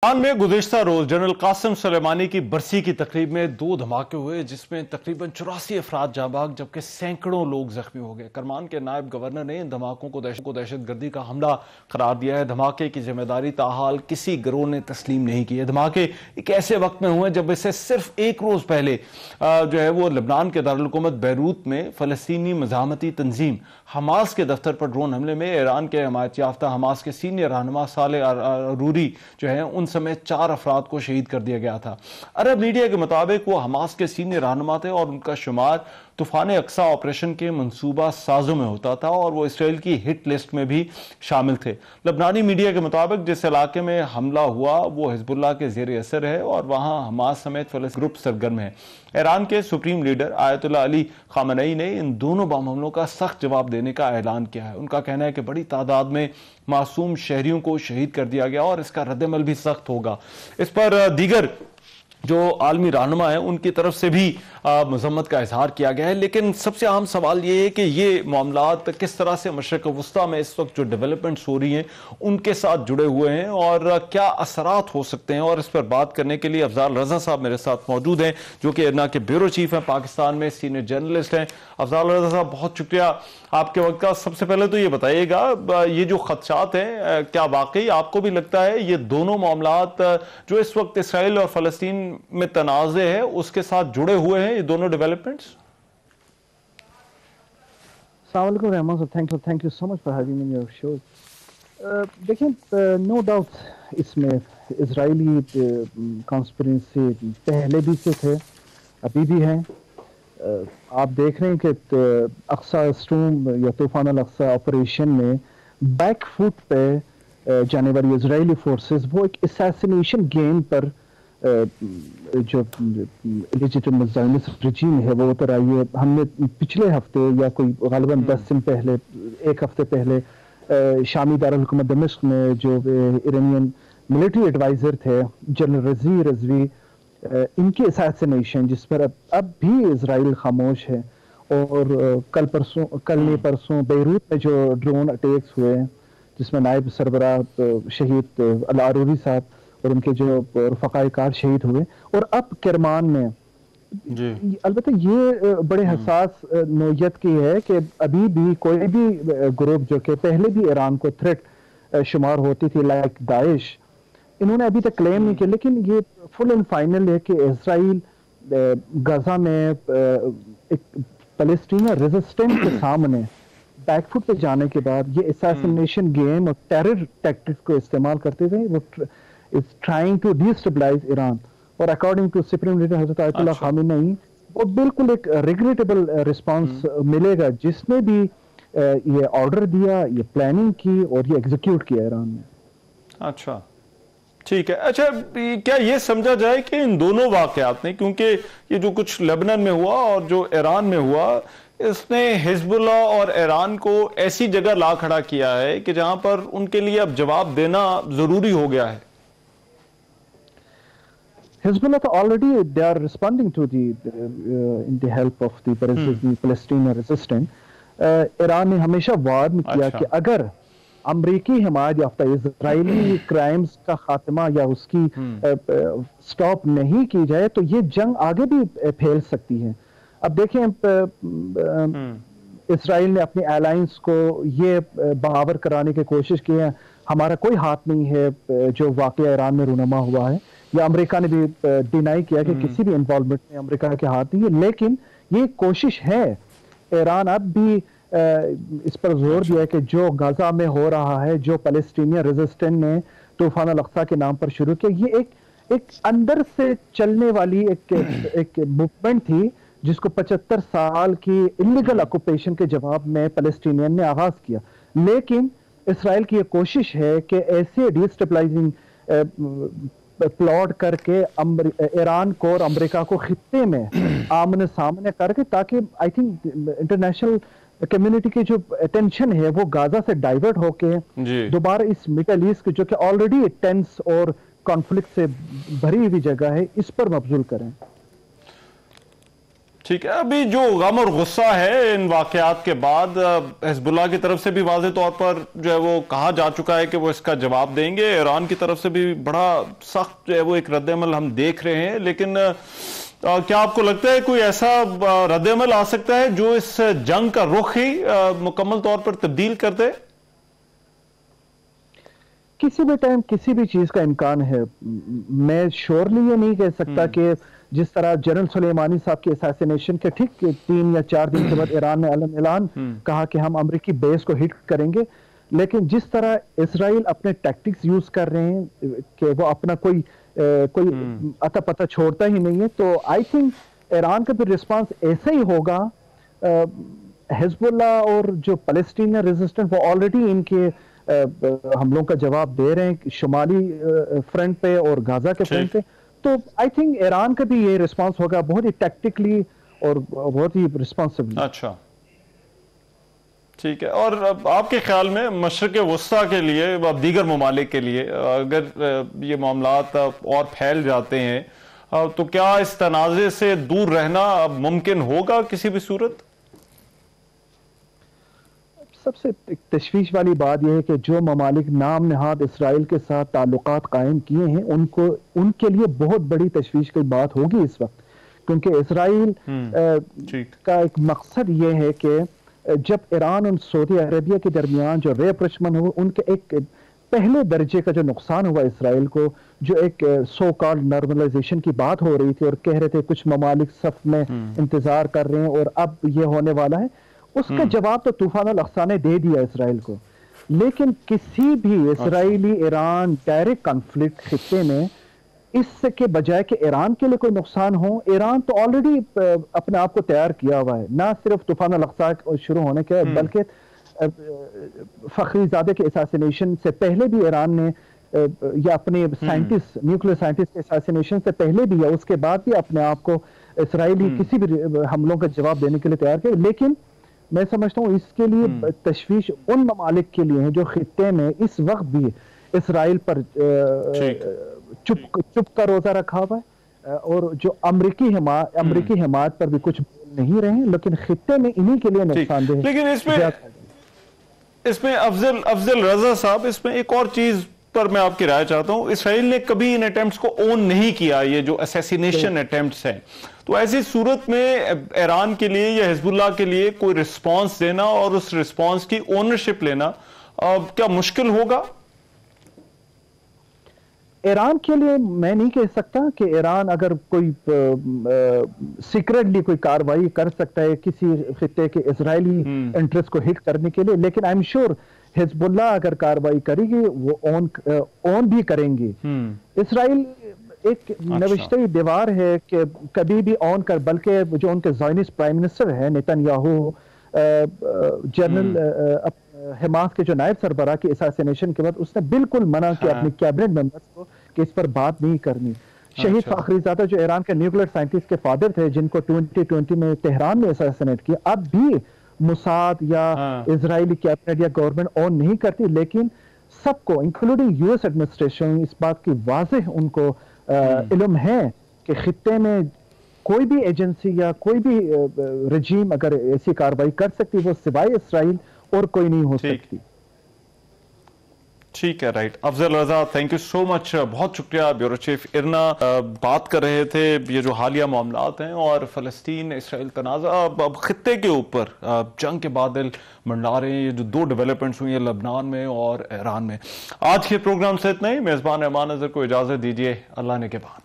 Iran में गुज़िश्ता रोज general Qasem Sulemani की बरसी की तकरीब में 2 धमाके हुए जिसमें तकरीबन 84 अफराद जाँ बाग जबकि सैकड़ों लोग जख्मी हो गए। करमान के नायब गवर्नर ने इन धमाकों को दहशतगर्दी का हमला करार दिया है। धमाके की जिम्मेदारी ताहाल किसी गिरोह ने तस्लीम नहीं की है। धमाके एक ऐसे वक्त में हुए जब इससे सिर्फ एक रोज पहले जो है वो लबनान के दारुल हुकूमत बैरूत में फलस्तीनी मज़ाहमती तंजीम हमास के दफ्तर पर ड्रोन हमले में ईरान के हमायत याफ्ता हमास के सीनियर रहनुमा साले अरूरी जो है उन समेत 4 अफराद को शहीद कर दिया गया था। अरब मीडिया के मुताबिक वो हमास के सीनियर रहनुमा थे और उनका शुमार तूफान अक्सा ऑपरेशन के मंसूबा साजों में होता था और वो इसराइल की हिट लिस्ट में भी शामिल थे। लबनानी मीडिया के मुताबिक जिस इलाके में हमला हुआ वो हिजबुल्लाह के ज़ेर असर है और वहाँ हमास समेत फलस्तीनी ग्रुप सरगर्म है। ईरान के supreme leader Ayatollah Ali Khamenei ने इन दोनों बम हमलों का सख्त जवाब देने का ऐलान किया है। उनका कहना है कि बड़ी तादाद में मासूम शहरियों को शहीद कर दिया गया और इसका रद्दअमल भी सख्त होगा। इस पर दीगर जो आलमी रहनुमा है उनकी तरफ से भी मजम्मत का इजहार किया गया है। लेकिन सबसे अहम सवाल ये है कि ये मामलात किस तरह से मशरक़ वस्ता में इस वक्त जो डेवलपमेंट्स हो रही हैं उनके साथ जुड़े हुए हैं और क्या असरात हो सकते हैं। और इस पर बात करने के लिए अफजाल रजा साहब मेरे साथ मौजूद हैं जो कि इरना के ब्यूरो चीफ हैं, पाकिस्तान में सीनियर जर्नलिस्ट हैं। अफजाल रजा साहब बहुत शुक्रिया आपके वक्त का। सबसे पहले तो ये बताइएगा ये जो खदशात हैं क्या वाकई आपको भी लगता है ये दोनों मामलात जो इस वक्त इसराइल और फलस्तीन में तनाज़े है उसके साथ जुड़े हुए हैं ये दोनों डेवलपमेंट्स? अस्सलाम वालेकुम रहमान साहब, thank you so much for having me in your show. देखिए नो डाउट इसमें इजरायली कॉन्स्पिरेसी पहले भी से थे, अभी भी हैं। आप देख रहे हैं कि अक्सा स्टॉर्म या तूफान अल अक्सा ऑपरेशन में बैक फुट पे जाने वाली इजरायली फोर्सेस वो एक असैसिनेशन गेम पर जो इलीजिटिमेट ज़ायनिस्ट रजीम है वो उतर आई है। हमने पिछले हफ्ते या कोई गालिबन 10 दिन पहले, एक हफ्ते पहले शामी दारुल हुकूमत दमिश्क में जो इरानियन मिलिट्री एडवाइजर थे जनरल रज़ी रज़वी इनकी असैसिनेशन जिस पर अब भी इजराइल खामोश है। और कल ने परसों बेरूत में जो ड्रोन अटैक्स हुए जिसमें नायब सरबराह शहीद अल अरूरी साहब और उनके जो रफ़क़ाए कार शहीद हुए और अब करमान में अलबत्ता ये बड़े हसास नोयत की है कि अभी भी कोई भी ग्रुप जो कि पहले भी ईरान को थ्रेट शुमार होती थी लाइक दाइश, इन्होंने अभी तक क्लेम नहीं किया। लेकिन ये फुल एंड फाइनल है कि इजराइल गाजा में एक फलस्तीनी रेजिस्टेंस के सामने बैकफुट पे जाने के बाद ये असैसिनेशन गेम और टेरर टैक्टिक्स को इस्तेमाल करते हुए वो is trying to destabilise Iran. और अकॉर्डिंग टू सुप्रीम लीडर हजरत आयतुल्लाह खामेनी वो बिल्कुल एक रिग्रेटेबल रिस्पांस मिलेगा जिसने भी ये ऑर्डर दिया, ये प्लानिंग की और ये एग्जीक्यूट किया ईरान ने। अच्छा ठीक है। अच्छा क्या ये समझा जाए कि इन दोनों वाकयात ने, क्योंकि ये जो कुछ लेबनान में हुआ और जो ईरान में हुआ, इसने हिजबुल्लाह और ईरान को ऐसी जगह ला खड़ा किया है कि जहां पर उनके लिए अब जवाब देना जरूरी हो गया है। Hezbollah already they are responding to the in the help of the Palestinian resistance. Iran ने हमेशा वार्न किया कि अगर अमरीकी हिमायत याफ्ता इजरायली क्राइम्स का खात्मा या उसकी स्टॉप नहीं की जाए तो ये जंग आगे भी फैल सकती है। अब देखें इसराइल ने अपनी अलायंस को ये बहावर कराने की कोशिश की है हमारा कोई हाथ नहीं है जो वाकया ईरान में रूनुमा हुआ है, या अमेरिका ने भी डिनाई किया कि किसी भी इन्वॉल्वमेंट में अमेरिका के हाथ नहीं है। लेकिन ये कोशिश है, ईरान अब भी इस पर जोर दिया है कि जो गाजा में हो रहा है, जो फलस्तीनी रेजिस्टेंस ने तूफान अल अक्सा के नाम पर शुरू किया, ये एक अंदर से चलने वाली एक मूवमेंट थी जिसको 75 साल की इलीगल ऑक्यूपेशन के जवाब में फलस्तीनियन ने आगाज किया। लेकिन इसराइल की ये कोशिश है कि ऐसे डिस्टेबलाइजिंग प्लॉट करके ईरान को और अमेरिका को खित्ते में आमने सामने करके ताकि आई थिंक इंटरनेशनल कम्युनिटी की जो अटेंशन है वो गाजा से डाइवर्ट होके दोबारा इस मिडल ईस्ट की जो कि ऑलरेडी टेंस और कॉन्फ्लिक्ट से भरी हुई जगह है इस पर मबजूल करें। ٹھیک ہے، ابھی جو غم اور غصہ ہے ان واقعات کے بعد حزب اللہ کی طرف سے بھی واضح طور پر جو ہے وہ کہا جا چکا ہے کہ وہ اس کا جواب دیں گے، ایران کی طرف سے بھی بڑا سخت جو ہے وہ ایک رد عمل ہم دیکھ رہے ہیں، لیکن کیا آپ کو لگتا ہے کوئی ایسا رد عمل آ سکتا ہے جو اس جنگ کا رخ ہی مکمل طور پر تبدیل کر دے؟ کسی بھی ٹائم کسی بھی چیز کا امکان ہے. میں شیورلی یہ نہیں کہہ سکتا کہ جس طرح جنرل سلیمانی صاحب کی اساسینیشن کے ٹھیک 3 یا 4 دن کے بعد ایران نے اعلان کہا کہ ہم امریکی بیس کو ہٹ کریں گے، لیکن جس طرح اسرائیل اپنے ٹیکٹکس یوز کر رہے ہیں کہ وہ اپنا کوئی اتا پتہ چھوڑتا ہی نہیں ہے، تو آئی تھنک ایران کا بھی رسپانس ایسا ہی ہوگا. حزب اللہ اور جو فلسطین ریزسٹنٹ وہ آلریڈی ان کے حملوں کا جواب دے رہے ہیں شمالی فرنٹ پہ اور غزہ کے فرنٹ پہ، تو آئی تھنک ایران کا بھی یہ رسپانس ہوگا بہت ہی ٹیکٹیکلی اور بہت ہی رسپانسبلی. اچھا ٹھیک ہے، اور آپ کے خیال میں مشرق وسطیٰ کے لیے اب دیگر ممالک کے لیے اگر یہ معاملات اور پھیل جاتے ہیں تو کیا اس تنازع سے دور رہنا اب ممکن ہوگا کسی بھی صورت؟ سب سے تشویش والی بات یہ ہے کہ جو ممالک نام نہاد اسرائیل کے ساتھ تعلقات قائم کیے ہیں ان کے لیے بہت بڑی تشویش کی بات ہوگی اس وقت، کیونکہ اسرائیل کا ایک مقصد یہ ہے کہ جب ایران اور سعودی عربیہ کے درمیان جو ریپریشمن ہو، ان کے ایک پہلے درجے کا جو نقصان ہوا اسرائیل کو، جو ایک سو کالڈ نارملائزیشن کی بات ہو رہی تھی اور کہہ رہے تھے کچھ ممالک صف میں انتظار کر رہے ہیں اور اب یہ ہونے والا ہے، اس کا جواب تو طوفان الاقصی نے دے دیا اسرائیل کو. لیکن کسی بھی اسرائیلی ایران ڈائریکٹ کنفلکٹ خطے میں اس کے بجائے کہ ایران کے لیے کوئی نقصان ہو، ایران تو آلریڈی اپنے آپ کو تیار کیا ہوا ہے، نہ صرف طوفان الاقصی شروع ہونے کے بلکہ فخری زادہ کے اساسینیشن سے پہلے بھی ایران نے یا اپنے سائنٹسٹ نیوکلیئر سائنٹسٹ کے اساسینیشن سے پہلے بھی یا اس کے بعد بھی اپنے آپ کو اسرائیلی کسی بھی حملوں کا جواب دینے کے لیے تیار کیا. لیکن میں سمجھتا ہوں اس کے لیے تشویش ان ممالک کے لیے ہیں جو خطے میں اس وقت بھی اسرائیل پر چپ کا روزہ رکھا ہوا ہے اور جو امریکی حمایت پر بھی کچھ نہیں رہے، لیکن خطے میں انہی کے لیے نقصان دہ. لیکن اس میں افضل رضا صاحب، اس میں ایک اور چیز پر میں آپ کی رائے چاہتا ہوں. اسرائیل نے کبھی ان اٹیمپٹس کو اون نہیں کیا، یہ جو اسیسینیشن اٹیمپٹس ہیں، تو ایسی صورت میں ایران کے لیے یا حزب اللہ کے لیے کوئی رسپانس دینا اور اس رسپانس کی اونرشپ لینا کیا مشکل ہوگا؟ ایران کے لیے میں نہیں کہہ سکتا کہ ایران اگر کوئی سیکرٹلی کوئی کاروائی کر سکتا ہے کسی خطے کے اسرائیلی انٹرسٹ کو ہٹ کرنے کے لیے، لیکن آئی ایم شیور حزب اللہ اگر کاروائی کرے گی وہ اون بھی کریں گے. اسرائیل ایک نوشتہ دیوار ہے کہ کبھی بھی اون کر، بلکہ جو ان کے زائنسٹ پرائم منسٹر ہے نیتن یاہو، جنرل حماس کے جو نائب سربراہ کی اساسینیشن کے بعد اس نے بالکل منع کیا اپنی کیبنٹ ممبرز کو کہ اس پر بات نہیں کرنی. شہید فخری زادہ جو ایران کے نیوکلیئر سائنٹسٹ کے فادر تھے جن کو 2020 میں تہران میں اساسینیٹ کیا، اب بھی موساد یا اسرائیلی کیبنٹ یا گورنمنٹ اون نہیں کرتی، لیکن سب کو انکلوڈنگ یو ایس ایڈمنسٹریشن اس بات کی واضح ان کو علم ہے کہ خطے میں کوئی بھی ایجنسی یا کوئی بھی رجیم اگر ایسی کاروائی کر سکتی وہ سوائے اسرائیل اور کوئی نہیں ہو سکتی. ٹھیک ہے، right. Afzal Raza, thank you so much, بہت شکریہ. بیورو چیف ارنا بات کر رہے تھے یہ جو حالیہ معاملات ہیں اور فلسطین اسرائیل تنازع اب خطے کے اوپر جنگ کے بادل منڈلا رہے ہیں. یہ جو 2 ڈیولپمنٹس ہوئی ہیں لبنان میں اور ایران میں. آج کے پروگرام سے اتنا ہی. میزبان امان نظر کو اجازت دیجیے. اللہ نے کے بعد.